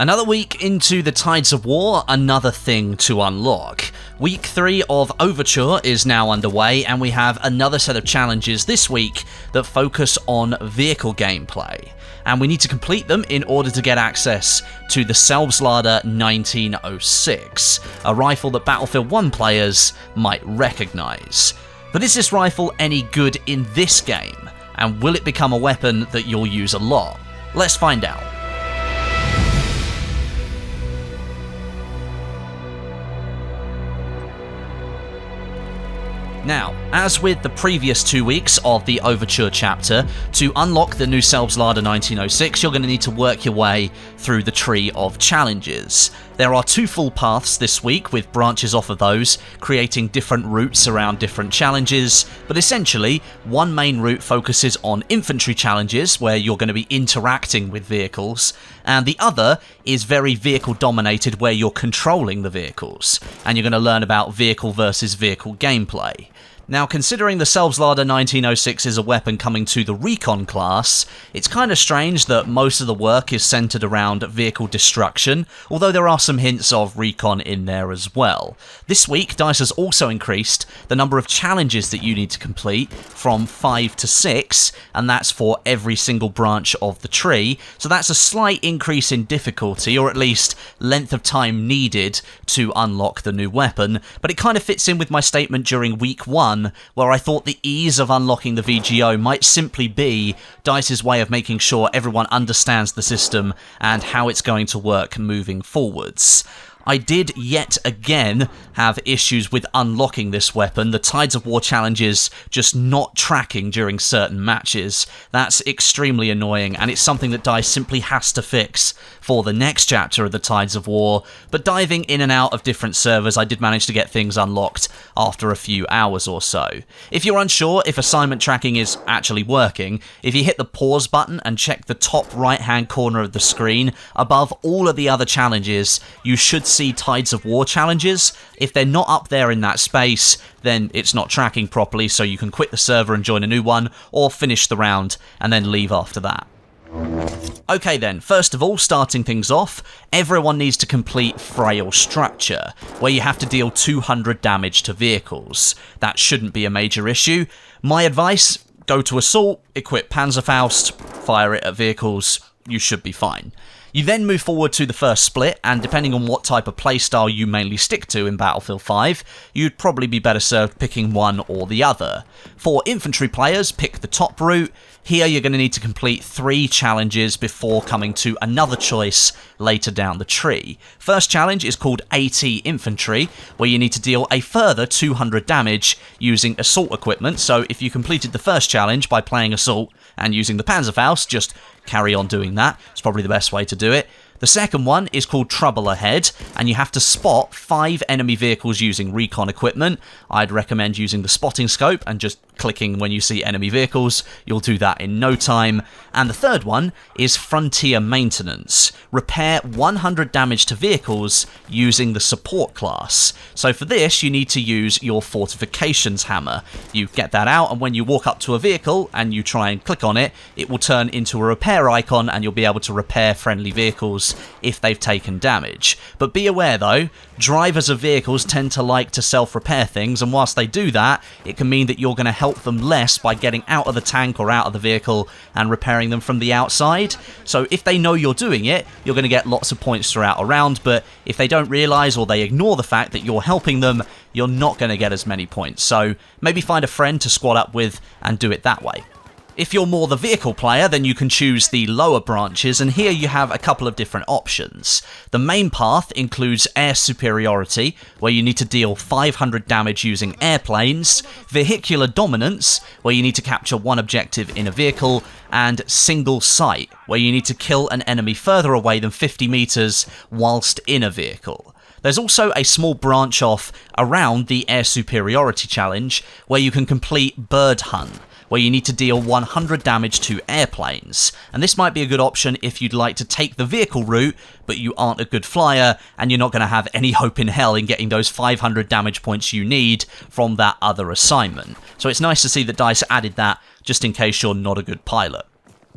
Another week into the Tides of War, another thing to unlock. Week 3 of Overture is now underway, and we have another set of challenges this week that focus on vehicle gameplay. And we need to complete them in order to get access to the Selbstlader 1906, a rifle that Battlefield 1 players might recognise. But is this rifle any good in this game? And will it become a weapon that you'll use a lot? Let's find out. Now, as with the previous 2 weeks of the Overture Chapter, to unlock the new Selbstlader 1906, you're going to need to work your way through the tree of challenges. There are 2 full paths this week, with branches off of those, creating different routes around different challenges, but essentially, one main route focuses on infantry challenges, where you're going to be interacting with vehicles, and the other is very vehicle-dominated, where you're controlling the vehicles, and you're going to learn about vehicle versus vehicle gameplay. Now, considering the Selbstlader 1906 is a weapon coming to the Recon class, it's kind of strange that most of the work is centered around vehicle destruction, although there are some hints of Recon in there as well. This week, DICE has also increased the number of challenges that you need to complete from 5 to 6, and that's for every single branch of the tree, so that's a slight increase in difficulty, or at least length of time needed to unlock the new weapon, but it kind of fits in with my statement during week 1, where I thought the ease of unlocking the VGO might simply be DICE's way of making sure everyone understands the system and how it's going to work moving forwards. I did yet again have issues with unlocking this weapon, the Tides of War challenges just not tracking during certain matches. That's extremely annoying, and it's something that DICE simply has to fix for the next chapter of the Tides of War, but diving in and out of different servers, I did manage to get things unlocked after a few hours or so. If you're unsure if assignment tracking is actually working, if you hit the pause button and check the top right-hand corner of the screen, above all of the other challenges, you should see Tides of War challenges. If they're not up there in that space, then it's not tracking properly, so you can quit the server and join a new one, or finish the round and then leave after that. Okay then, first of all, starting things off, everyone needs to complete Frail Structure, where you have to deal 200 damage to vehicles. That shouldn't be a major issue. My advice, go to Assault, equip Panzerfaust, fire it at vehicles, you should be fine. You then move forward to the first split, and depending on what type of playstyle you mainly stick to in Battlefield 5, you'd probably be better served picking one or the other. For infantry players, pick the top route. Here you're going to need to complete 3 challenges before coming to another choice later down the tree. First challenge is called AT Infantry, where you need to deal a further 200 damage using assault equipment, so if you completed the first challenge by playing assault and using the Panzerfaust, just carry on doing that. It's probably the best way to do it. The second one is called Trouble Ahead, and you have to spot 5 enemy vehicles using recon equipment. I'd recommend using the spotting scope and just clicking when you see enemy vehicles. You'll do that in no time. And the third one is Frontier Maintenance. Repair 100 damage to vehicles using the support class. So for this, you need to use your Fortifications Hammer. You get that out, and when you walk up to a vehicle and you try and click on it, it will turn into a repair icon, and you'll be able to repair friendly vehicles if they've taken damage. But be aware though, drivers of vehicles tend to like to self-repair things, and whilst they do that, it can mean that you're going to help them less by getting out of the tank or out of the vehicle and repairing them from the outside. So if they know you're doing it, you're going to get lots of points throughout a round, but if they don't realise or they ignore the fact that you're helping them, you're not going to get as many points. So maybe find a friend to squad up with and do it that way. If you're more the vehicle player, then you can choose the lower branches, and here you have a couple of different options. The main path includes Air Superiority, where you need to deal 500 damage using airplanes, Vehicular Dominance, where you need to capture one objective in a vehicle, and Single Sight, where you need to kill an enemy further away than 50 meters whilst in a vehicle. There's also a small branch off around the Air Superiority challenge, where you can complete Bird Hunt, where you need to deal 100 damage to airplanes. And this might be a good option if you'd like to take the vehicle route, but you aren't a good flyer, and you're not going to have any hope in hell in getting those 500 damage points you need from that other assignment. So it's nice to see that DICE added that, just in case you're not a good pilot.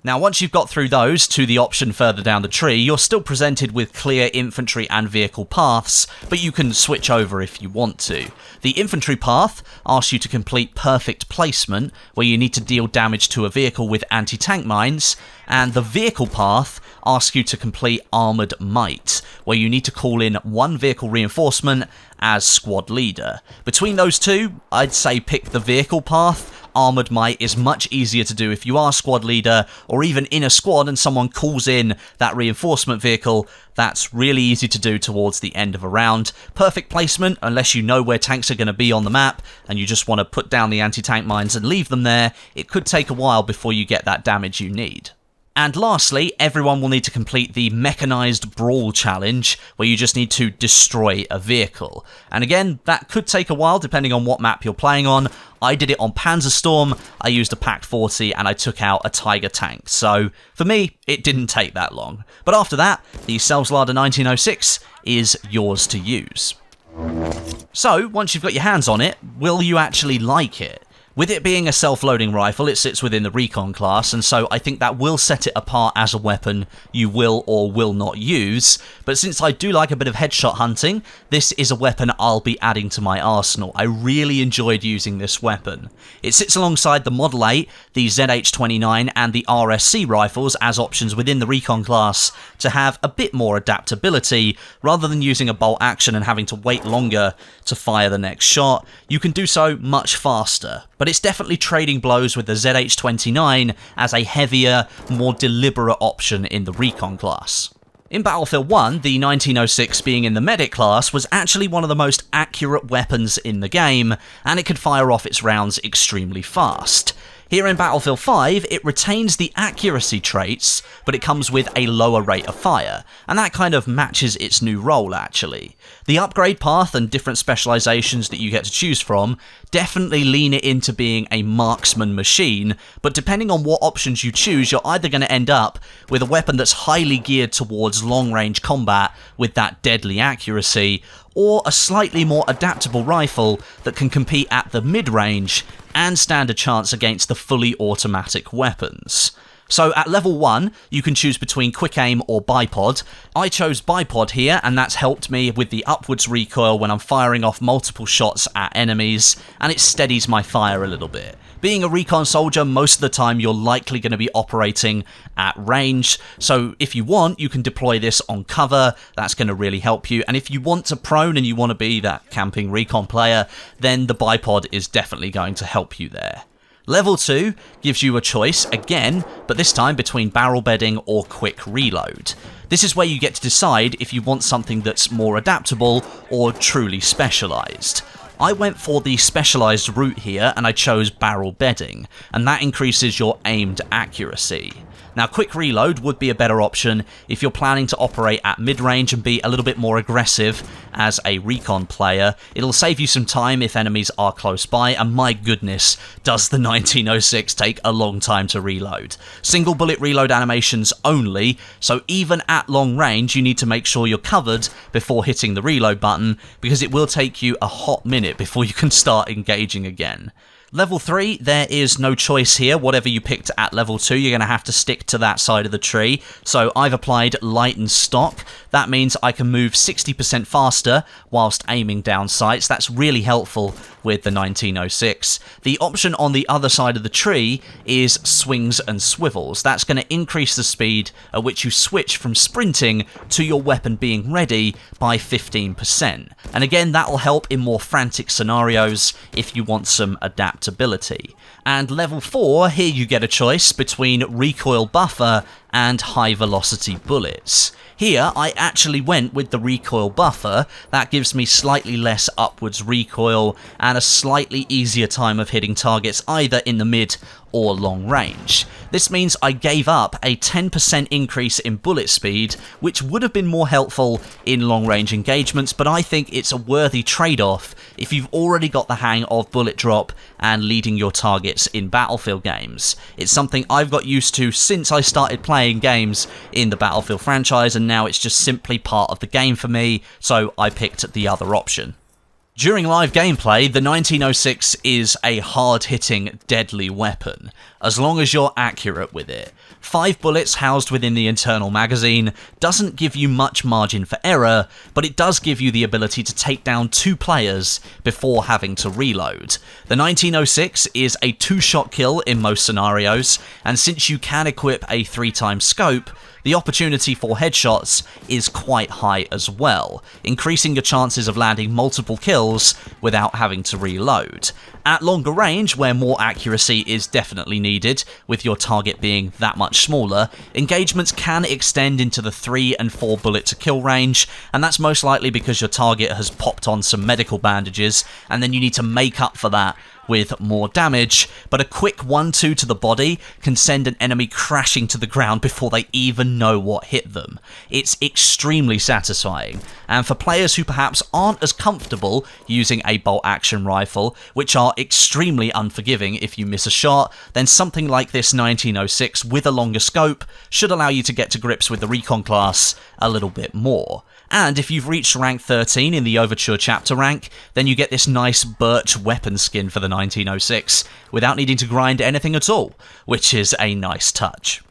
Now, once you've got through those to the option further down the tree, you're still presented with clear infantry and vehicle paths, but you can switch over if you want to. The infantry path asks you to complete perfect placement, where you need to deal damage to a vehicle with anti-tank mines, and the vehicle path asks you to complete armoured might, where you need to call in one vehicle reinforcement as squad leader. Between those two, I'd say pick the vehicle path. Armoured might is much easier to do if you are squad leader or even in a squad and someone calls in that reinforcement vehicle. That's really easy to do towards the end of a round. Perfect placement, unless you know where tanks are going to be on the map and you just want to put down the anti-tank mines and leave them there, it could take a while before you get that damage you need. And lastly, everyone will need to complete the Mechanized Brawl challenge, where you just need to destroy a vehicle. And again, that could take a while depending on what map you're playing on. I did it on Panzerstorm, I used a Pact 40, and I took out a Tiger tank. So, for me, it didn't take that long. But after that, the Selbstlader 1906 is yours to use. So, once you've got your hands on it, will you actually like it? With it being a self-loading rifle, it sits within the recon class, and so I think that will set it apart as a weapon you will or will not use. But since I do like a bit of headshot hunting, this is a weapon I'll be adding to my arsenal. I really enjoyed using this weapon. It sits alongside the Model 8, the ZH-29 and the RSC rifles as options within the recon class to have a bit more adaptability. Rather than using a bolt action and having to wait longer to fire the next shot, you can do so much faster. But it's definitely trading blows with the ZH-29 as a heavier, more deliberate option in the recon class. In Battlefield 1, the 1906 being in the medic class was actually one of the most accurate weapons in the game, and it could fire off its rounds extremely fast. Here in Battlefield 5, it retains the accuracy traits, but it comes with a lower rate of fire, and that kind of matches its new role actually. The upgrade path and different specializations that you get to choose from definitely lean it into being a marksman machine, but depending on what options you choose, you're either going to end up with a weapon that's highly geared towards long-range combat with that deadly accuracy, or a slightly more adaptable rifle that can compete at the mid-range and stand a chance against the fully automatic weapons. So at level 1, you can choose between quick aim or bipod. I chose bipod here, and that's helped me with the upwards recoil when I'm firing off multiple shots at enemies, and it steadies my fire a little bit. Being a recon soldier, most of the time you're likely going to be operating at range, so if you want, you can deploy this on cover. That's going to really help you, and if you want to prone and you want to be that camping recon player, then the bipod is definitely going to help you there. Level 2 gives you a choice again, but this time between barrel bedding or quick reload. This is where you get to decide if you want something that's more adaptable or truly specialised. I went for the specialised route here and I chose barrel bedding, and that increases your aimed accuracy. Now, quick reload would be a better option if you're planning to operate at mid-range and be a little bit more aggressive as a recon player. It'll save you some time if enemies are close by, and my goodness, does the 1906 take a long time to reload. Single bullet reload animations only, so even at long range you need to make sure you're covered before hitting the reload button, because it will take you a hot minute before you can start engaging again. Level 3, there is no choice here. Whatever you picked at level 2, you're going to have to stick to that side of the tree. So I've applied light and stock. That means I can move 60% faster whilst aiming down sights. That's really helpful with the 1906. The option on the other side of the tree is swings and swivels. That's going to increase the speed at which you switch from sprinting to your weapon being ready by 15%. And again, that will help in more frantic scenarios if you want some adaptability. And level 4, here you get a choice between recoil buffer and high velocity bullets. Here, I actually went with the recoil buffer. That gives me slightly less upwards recoil and a slightly easier time of hitting targets either in the mid or long range. This means I gave up a 10% increase in bullet speed, which would have been more helpful in long range engagements, but I think it's a worthy trade-off if you've already got the hang of bullet drop and leading your targets in Battlefield games. It's something I've got used to since I started playing games in the Battlefield franchise, and now it's just simply part of the game for me, so I picked the other option. During live gameplay, the 1906 is a hard-hitting, deadly weapon, as long as you're accurate with it. 5 bullets housed within the internal magazine doesn't give you much margin for error, but it does give you the ability to take down 2 players before having to reload. The 1906 is a 2-shot kill in most scenarios, and since you can equip a 3-time scope, the opportunity for headshots is quite high as well, increasing your chances of landing multiple kills without having to reload. At longer range, where more accuracy is definitely needed, with your target being that much smaller, engagements can extend into the 3 and 4 bullet to kill range, and that's most likely because your target has popped on some medical bandages, and then you need to make up for that with more damage, but a quick 1-2 to the body can send an enemy crashing to the ground before they even know what hit them. It's extremely satisfying, and for players who perhaps aren't as comfortable using a bolt-action rifle, which are extremely unforgiving if you miss a shot, then something like this 1906 with a longer scope should allow you to get to grips with the recon class a little bit more. And if you've reached rank 13 in the Overture Chapter rank, then you get this nice birch weapon skin for the 1906 without needing to grind anything at all, which is a nice touch.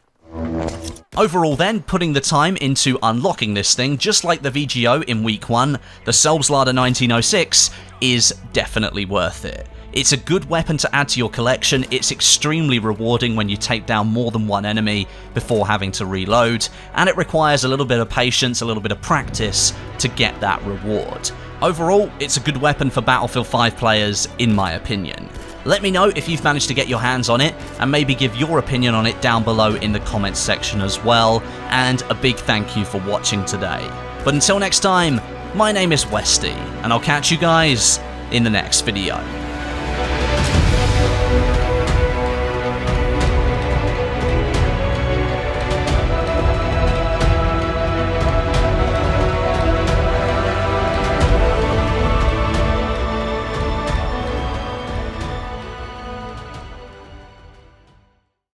Overall then, putting the time into unlocking this thing, just like the VGO in week 1, the Selbstlader 1906 is definitely worth it. It's a good weapon to add to your collection, it's extremely rewarding when you take down more than one enemy before having to reload, and it requires a little bit of patience, a little bit of practice to get that reward. Overall, it's a good weapon for Battlefield 5 players, in my opinion. Let me know if you've managed to get your hands on it, and maybe give your opinion on it down below in the comments section as well, and a big thank you for watching today. But until next time, my name is Westie, and I'll catch you guys in the next video.